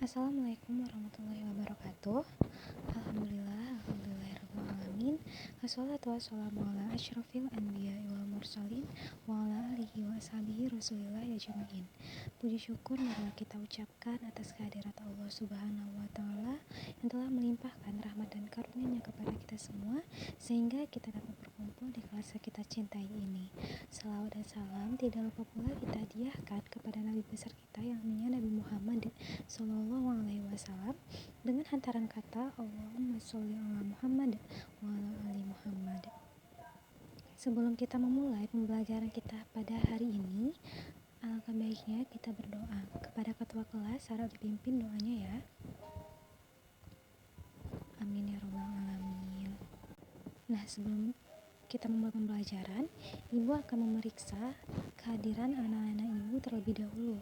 Assalamualaikum warahmatullahi wabarakatuh. Alhamdulillahirrahmanirrahim. Wassalatu wassalamu ala asyrafil anbiya wal mursalin wa ala alihi wa ashabihi rasulillah ya jami'in. Puji syukur marilah kita ucapkan atas kehadirat Allah subhanahu wa ta'ala yang telah melimpahkan rahmat dan karunia-Nya kepada kita semua sehingga kita dapat berkumpul di kelas yang kita cintai ini. Salawat dan salam tidak lupa pula kita hadiahkan kepada Nabi besar kita yang namanya Nabi Muhammad Sallallahu Alaihi Wasallam dengan hantaran kata Allahumma sholli ala Muhammad wa ala ali Muhammad. Sebelum kita memulai pembelajaran kita pada hari ini, alangkah baiknya kita berdoa kepada ketua kelas harap dipimpin doanya ya. Amin ya rabbal alamin. Nah, sebelum kita memulai pembelajaran, ibu akan memeriksa kehadiran anak-anak ibu terlebih dahulu.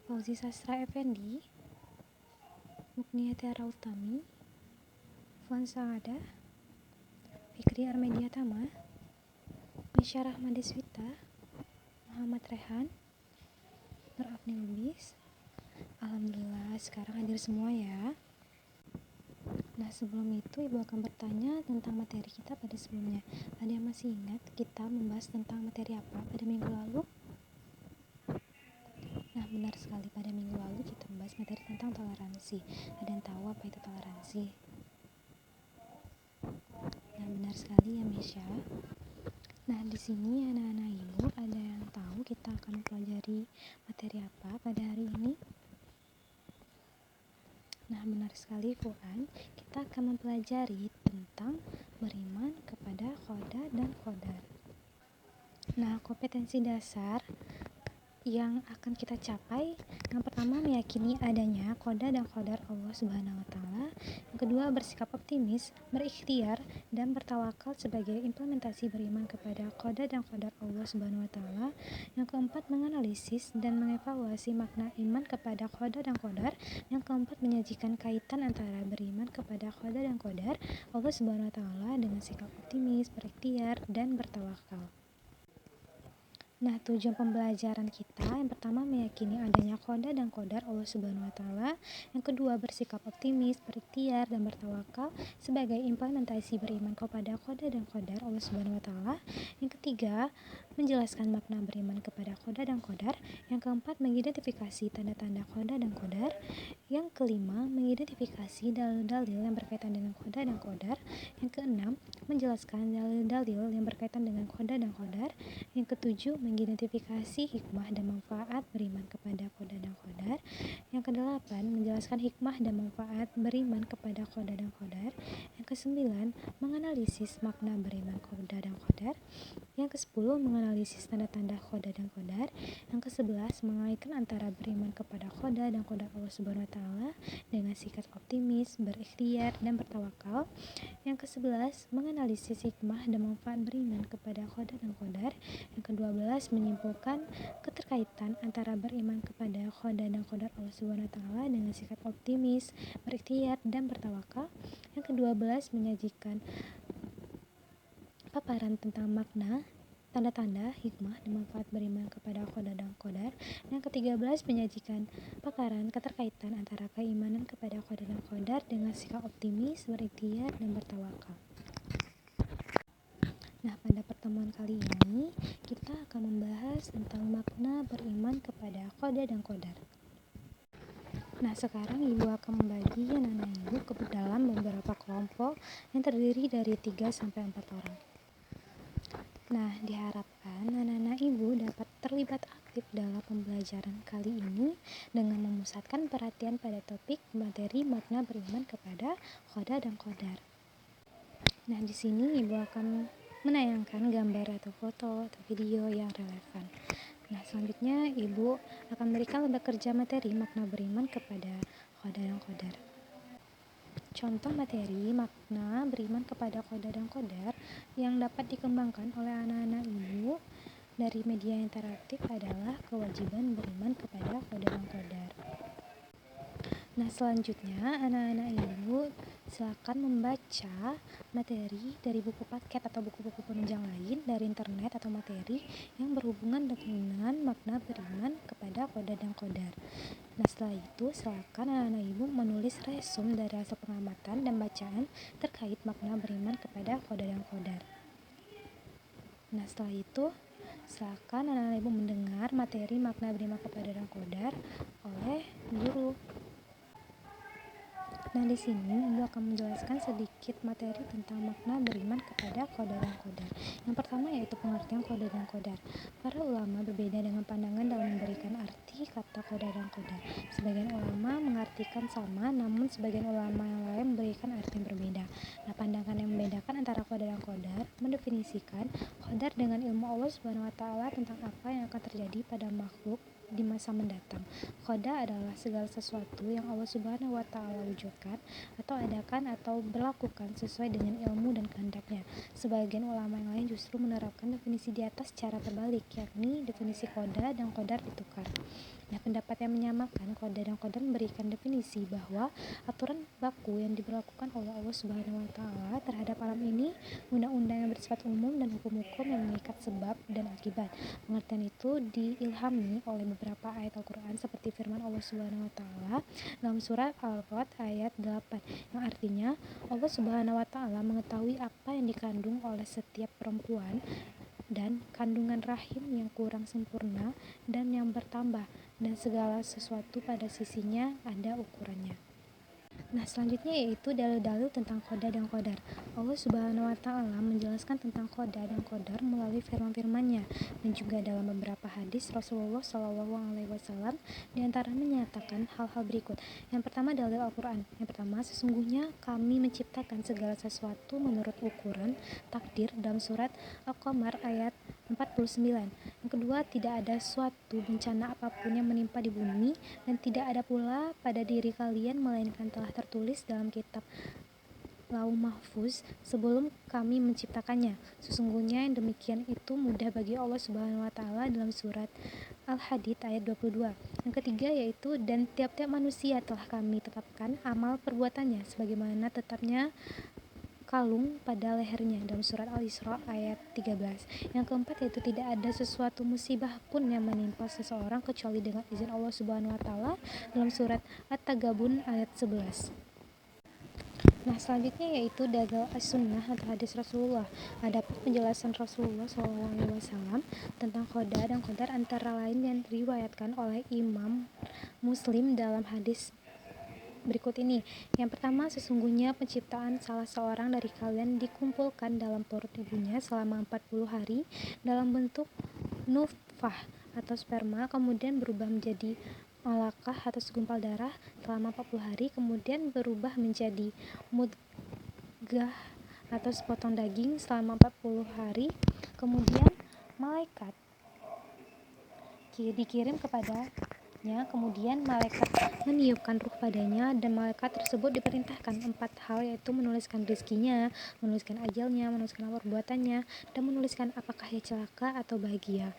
Fauzi Sastra Effendi, Muknia Tiara Utami, Fuan Saada, Fikri Armedia Tama, Misyarah Madiswita, Muhammad Rehan, Nur Afni Lubis. Alhamdulillah sekarang hadir semua ya. Nah, sebelum itu ibu akan bertanya tentang materi kita pada sebelumnya. Ada yang masih ingat kita membahas tentang materi apa pada minggu lalu? Nah, benar sekali, pada minggu lalu kita membahas materi tentang toleransi. Ada yang tahu apa itu toleransi? Nah, benar sekali ya Misha. Nah, di sini anak-anak ibu ada yang tahu kita akan mempelajari materi apa pada hari ini? Nah, benar sekali Fuan, kita akan mempelajari tentang beriman kepada qada dan qadar. Nah, kompetensi dasar yang akan kita capai, yang pertama meyakini adanya qada dan qadar Allah Subhanahu wa taala. Yang kedua, bersikap optimis, berikhtiar dan bertawakal sebagai implementasi beriman kepada qada dan qadar Allah Subhanahu wa taala. Yang keempat, menganalisis dan mengevaluasi makna iman kepada qada dan qadar. Yang keempat, menyajikan kaitan antara beriman kepada qada dan qadar Allah Subhanahu wa taala dengan sikap optimis, berikhtiar dan bertawakal. Nah, tujuan pembelajaran kita, yang pertama meyakini adanya qada dan qadar Allah Subhanahu wa taala. Yang kedua, bersikap optimis, berikhtiar dan bertawakal sebagai implementasi beriman kepada qada dan qadar Allah Subhanahu wa taala. Yang ketiga, menjelaskan makna beriman kepada qada dan qadar. Yang keempat, mengidentifikasi tanda-tanda qada dan qadar. Yang kelima, mengidentifikasi dalil-dalil yang berkaitan dengan qada dan qadar. Yang keenam, menjelaskan dalil-dalil yang berkaitan dengan qada dan qadar. Yang ketujuh, mengidentifikasi hikmah dan manfaat beriman kepada qada dan qadar. Yang kedelapan, menjelaskan hikmah dan manfaat beriman kepada qada dan qadar. Yang kesembilan, menganalisis makna beriman qada dan qadar. Yang kesepuluh, menganalisis tanda-tanda qada dan qadar. Yang kesebelas, mengaitkan antara beriman kepada qada dan qadar Allah Subhanahu wa taala dengan sikap optimis, berikhtiar dan bertawakal. Yang kesebelas, menganalisis hikmah dan manfaat beriman kepada qada dan qadar. Yang ke-12, menyimpulkan keterkaitan antara beriman kepada qada dan qadar Allah Subhanahu wa taala dengan sikap optimis, berikhtiar dan bertawakal. Yang ke-12, menyajikan paparan tentang makna, tanda-tanda, hikmah dan manfaat beriman kepada qada dan qadar. Yang ke-13, menyajikan paparan keterkaitan antara keimanan kepada qada dan qadar dengan sikap optimis, berikhtiar dan bertawakal. Nah, pada pertemuan kali ini kita akan membahas tentang makna beriman kepada qada dan qadar. Nah, sekarang ibu akan membagi anak-anak ibu ke dalam beberapa kelompok yang terdiri dari 3-4 orang. Nah, diharapkan anak-anak ibu dapat terlibat aktif dalam pembelajaran kali ini dengan memusatkan perhatian pada topik materi makna beriman kepada qada dan qadar. Nah, di sini ibu akan menayangkan gambar atau foto atau video yang relevan. Nah, selanjutnya ibu akan memberikan lembar kerja materi makna beriman kepada qada dan qadar. Contoh materi makna beriman kepada qada dan qadar yang dapat dikembangkan oleh anak-anak ibu dari media interaktif adalah kewajiban beriman kepada qada dan qadar. Nah, selanjutnya anak-anak ibu silakan membaca materi dari buku paket atau buku-buku penunjang lain dari internet atau materi yang berhubungan dengan makna beriman kepada qada dan qadar. Nah, setelah itu silakan anak-anak ibu menulis resum dari hasil pengamatan dan bacaan terkait makna beriman kepada qada dan qadar. Nah, setelah itu silakan anak-anak ibu mendengar materi makna beriman kepada dan qadar oleh guru. Nah, di sini Ibu akan menjelaskan sedikit materi tentang makna beriman kepada qada dan qadar. Yang pertama yaitu pengertian qada dan qadar. Para ulama berbeda dengan pandangan dalam memberikan arti kata qada dan qadar. Sebagian ulama mengartikan sama, namun sebagian ulama yang lain memberikan arti yang berbeda. Nah, pandangan yang membedakan antara qada dan qadar mendefinisikan qadar dengan ilmu Allah Subhanahu wa taala tentang apa yang akan terjadi pada makhluk di masa mendatang. Qada adalah segala sesuatu yang Allah Subhanahu wa taala wujudkan atau adakan atau berlakukan sesuai dengan ilmu dan kehendaknya. Sebagian ulama yang lain justru menerapkan definisi di atas secara terbalik, yakni definisi qada dan qadar ditukar. Nah, pendapat yang menyamakan qada dan qadar memberikan definisi bahwa aturan baku yang diberlakukan oleh Allah Subhanahu wa taala terhadap alam ini, undang-undang yang bersifat umum dan hukum-hukum yang mengikat sebab dan akibat. Pengertian itu diilhami oleh beberapa ayat Al-Qur'an seperti firman Allah Subhanahu wa taala dalam surat Al-Ra'd ayat 8 yang artinya Allah Subhanahu wa taala mengetahui apa yang dikandung oleh setiap perempuan dan kandungan rahim yang kurang sempurna dan yang bertambah, dan segala sesuatu pada sisinya ada ukurannya. Nah, selanjutnya yaitu dalil-dalil tentang qada dan qadar. Allah Subhanahu wa taala menjelaskan tentang qada dan qadar melalui firman-firman-Nya dan juga dalam beberapa hadis Rasulullah SAW di antaranya menyatakan hal-hal berikut. Yang pertama dalil Al-Qur'an. Yang pertama, sesungguhnya kami menciptakan segala sesuatu menurut ukuran takdir dalam surat Al-Qamar ayat 49. Yang kedua, tidak ada suatu bencana apapun yang menimpa di bumi dan tidak ada pula pada diri kalian melainkan telah tertulis dalam kitab Lauh Mahfuz sebelum kami menciptakannya. Sesungguhnya yang demikian itu mudah bagi Allah Subhanahu wa taala dalam surat Al-Hadid ayat 22. Yang ketiga yaitu dan tiap-tiap manusia telah kami tetapkan amal perbuatannya sebagaimana tetapnya kalung pada lehernya dalam surat Al-Isra ayat 13. Yang keempat yaitu tidak ada sesuatu musibah pun yang menimpa seseorang kecuali dengan izin Allah Subhanahu wa taala dalam surat At-Tagabun ayat 11. Nah, selanjutnya yaitu dalil as-sunnah atau hadis Rasulullah. Adapun penjelasan Rasulullah SAW tentang qada dan qadar antara lain yang diriwayatkan oleh Imam Muslim dalam hadis berikut ini. Yang pertama, sesungguhnya penciptaan salah seorang dari kalian dikumpulkan dalam perut ibunya selama 40 hari dalam bentuk nutfah atau sperma, kemudian berubah menjadi alaqah atau segumpal darah selama 40 hari, kemudian berubah menjadi mudghah atau sepotong daging selama 40 hari, kemudian malaikat dikirim kepadanya, kemudian malaikat meniupkan ruh padanya dan malaikat tersebut diperintahkan 4 hal, yaitu menuliskan rezekinya, menuliskan ajalnya, menuliskan perbuatannya, dan menuliskan apakah ia celaka atau bahagia.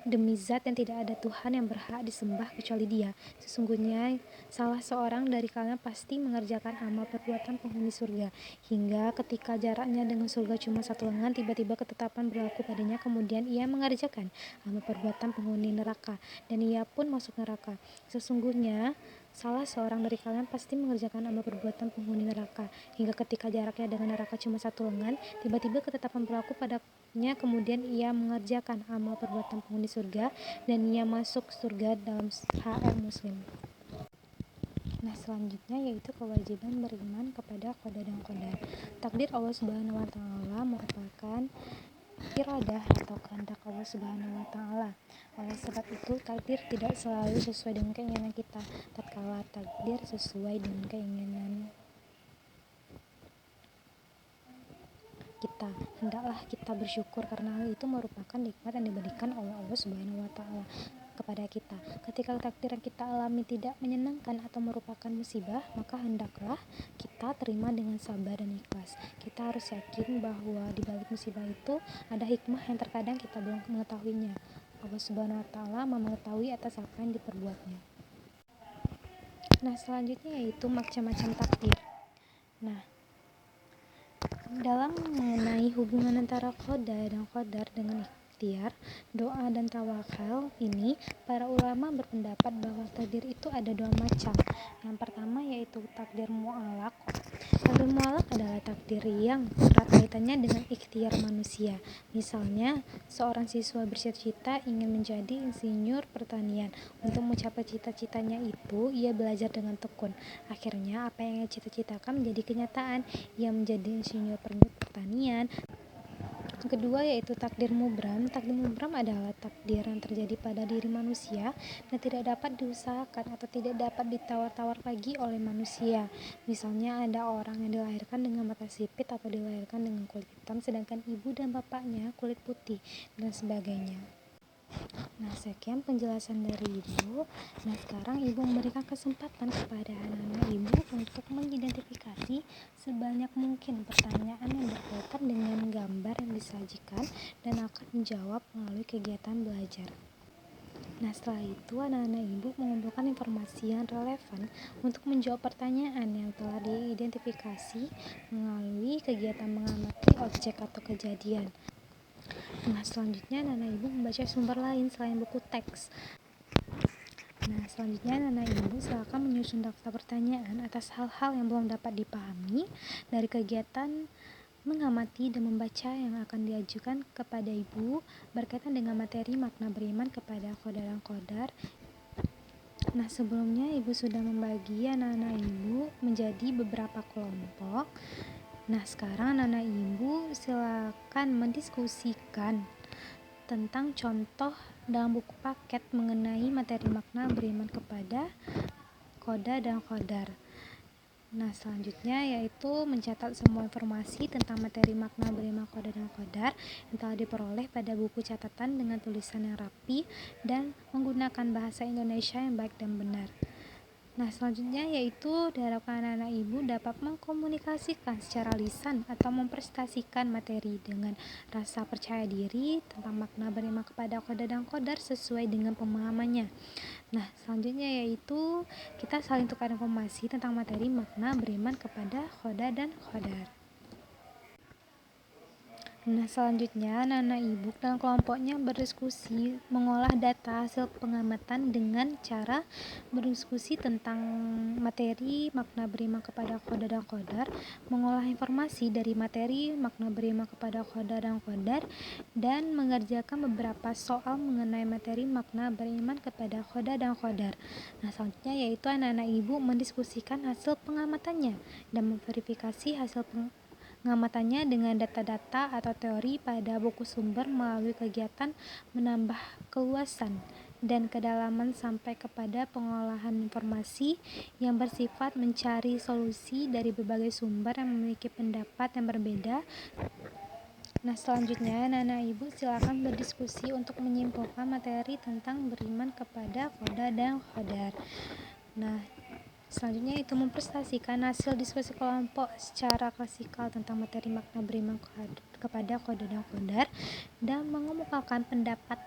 Demi zat yang tidak ada Tuhan yang berhak disembah kecuali Dia, sesungguhnya salah seorang dari kalian pasti mengerjakan amal perbuatan penghuni surga, hingga ketika jaraknya dengan surga cuma 1 lengan, tiba-tiba ketetapan berlaku padanya, kemudian ia mengerjakan amal perbuatan penghuni neraka, dan ia pun masuk neraka. Sesungguhnya salah seorang dari kalian pasti mengerjakan amal perbuatan penghuni neraka, hingga ketika jaraknya dengan neraka cuma 1 lengan, tiba-tiba ketetapan berlaku padanya, kemudian ia mengerjakan amal perbuatan penghuni surga, dan ia masuk surga dalam HR Muslim. Nah, selanjutnya yaitu kewajiban beriman kepada qada dan qadar. Takdir Allah Subhanahu wa taala merupakan iradah atau kehendak Allah Subhanahu wa taala. Oleh sebab itu, takdir tidak selalu sesuai dengan keinginan kita. Tatkala takdir sesuai dengan keinginan kita, hendaklah kita bersyukur karena hal itu merupakan nikmat yang diberikan oleh Allah Subhanahu wa taala kepada kita. Ketika takdir yang kita alami tidak menyenangkan atau merupakan musibah, maka hendaklah kita terima dengan sabar dan ikhlas. Kita harus yakin bahwa di balik musibah itu ada hikmah yang terkadang kita belum mengetahuinya. Allah Subhanahu wa taala mengetahui atas apa yang diperbuatnya. Nah, selanjutnya yaitu macam-macam takdir. Nah, dalam mengenai hubungan antara qada dan qadar dengan ikhtiar, doa, dan tawakal ini, para ulama berpendapat bahwa takdir itu ada dua macam. Yang pertama yaitu takdir mu'allaq. Takdir mu'allaq adalah takdir yang erat kaitannya dengan ikhtiar manusia. Misalnya, seorang siswa bercita-cita ingin menjadi insinyur pertanian. Untuk mencapai cita-citanya itu, ia belajar dengan tekun. Akhirnya, apa yang ia cita-citakan menjadi kenyataan. Ia menjadi insinyur pertanian. Yang kedua yaitu takdir mubram. Takdir mubram adalah takdir yang terjadi pada diri manusia dan tidak dapat diusahakan atau tidak dapat ditawar-tawar lagi oleh manusia. Misalnya ada orang yang dilahirkan dengan mata sipit atau dilahirkan dengan kulit hitam sedangkan ibu dan bapaknya kulit putih dan sebagainya. Nah, sekian penjelasan dari Ibu. Nah, sekarang Ibu memberikan kesempatan kepada anak-anak Ibu untuk mengidentifikasi sebanyak mungkin pertanyaan yang berkaitan dengan gambar yang disajikan dan akan menjawab melalui kegiatan belajar. Nah, setelah itu anak-anak Ibu mengumpulkan informasi yang relevan untuk menjawab pertanyaan yang telah diidentifikasi melalui kegiatan mengamati objek atau kejadian. Nah, selanjutnya anak-anak Ibu membaca sumber lain selain buku teks. Nah, selanjutnya anak-anak Ibu silakan menyusun daftar pertanyaan atas hal-hal yang belum dapat dipahami dari kegiatan mengamati dan membaca yang akan diajukan kepada Ibu berkaitan dengan materi makna beriman kepada qadar dan qadar. Nah, sebelumnya Ibu sudah membagi anak-anak Ibu menjadi beberapa kelompok. Nah, sekarang anak-anak Ibu silakan mendiskusikan tentang contoh dalam buku paket mengenai materi makna beriman kepada qada dan qadar. Nah, selanjutnya yaitu mencatat semua informasi tentang materi makna beriman qada dan qadar yang telah diperoleh pada buku catatan dengan tulisan yang rapi dan menggunakan bahasa Indonesia yang baik dan benar. Nah, selanjutnya yaitu diharapkan anak-anak Ibu dapat mengkomunikasikan secara lisan atau mempresentasikan materi dengan rasa percaya diri tentang makna beriman kepada qada dan qadar sesuai dengan pemahamannya. Nah, selanjutnya yaitu kita saling tukar informasi tentang materi makna beriman kepada qada dan qadar. Nah, selanjutnya anak-anak Ibu dan kelompoknya berdiskusi mengolah data hasil pengamatan dengan cara berdiskusi tentang materi makna beriman kepada qada dan qadar, mengolah informasi dari materi makna beriman kepada qada dan qadar, dan mengerjakan beberapa soal mengenai materi makna beriman kepada qada dan qadar. Nah, selanjutnya yaitu anak-anak Ibu mendiskusikan hasil pengamatannya dan memverifikasi hasil pengamatannya dengan data-data atau teori pada buku sumber melalui kegiatan menambah keluasan dan kedalaman sampai kepada pengolahan informasi yang bersifat mencari solusi dari berbagai sumber yang memiliki pendapat yang berbeda. Nah, selanjutnya anak-anak Ibu silakan berdiskusi untuk menyimpulkan materi tentang beriman kepada qada dan qadar. Nah, selanjutnya itu mempresentasikan hasil diskusi kelompok secara klasikal tentang materi makna beriman kepada qada dan qadar dan mengemukakan pendapat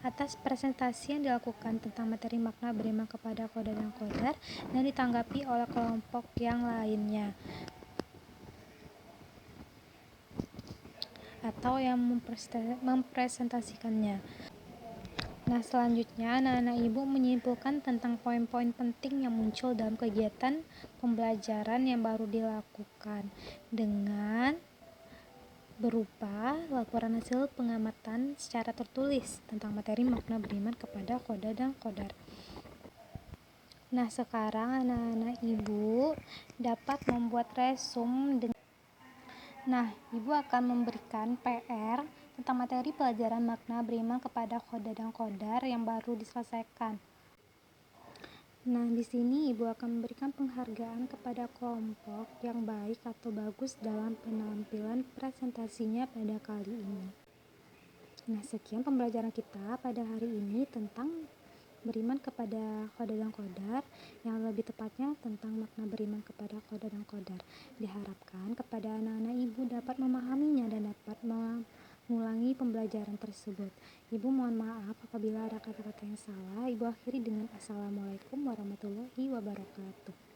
atas presentasi yang dilakukan tentang materi makna beriman kepada qada dan qadar dan ditanggapi oleh kelompok yang lainnya atau yang mempresentasikannya. Nah, selanjutnya anak-anak Ibu menyimpulkan tentang poin-poin penting yang muncul dalam kegiatan pembelajaran yang baru dilakukan dengan berupa laporan hasil pengamatan secara tertulis tentang materi makna beriman kepada qada dan qadar. Nah, sekarang anak-anak Ibu dapat membuat resum Nah, Ibu akan memberikan PR tentang materi pelajaran makna beriman kepada qada dan qadar yang baru diselesaikan. Nah, di sini Ibu akan memberikan penghargaan kepada kelompok yang baik atau bagus dalam penampilan presentasinya pada kali ini. Nah, sekian pembelajaran kita pada hari ini tentang beriman kepada qada dan qadar, yang lebih tepatnya tentang makna beriman kepada qada dan qadar. Diharapkan kepada anak-anak Ibu dapat memahaminya dan dapat mengulangi pembelajaran tersebut. Ibu mohon maaf apabila ada kata-kata yang salah. Ibu akhiri dengan Assalamualaikum warahmatullahi wabarakatuh.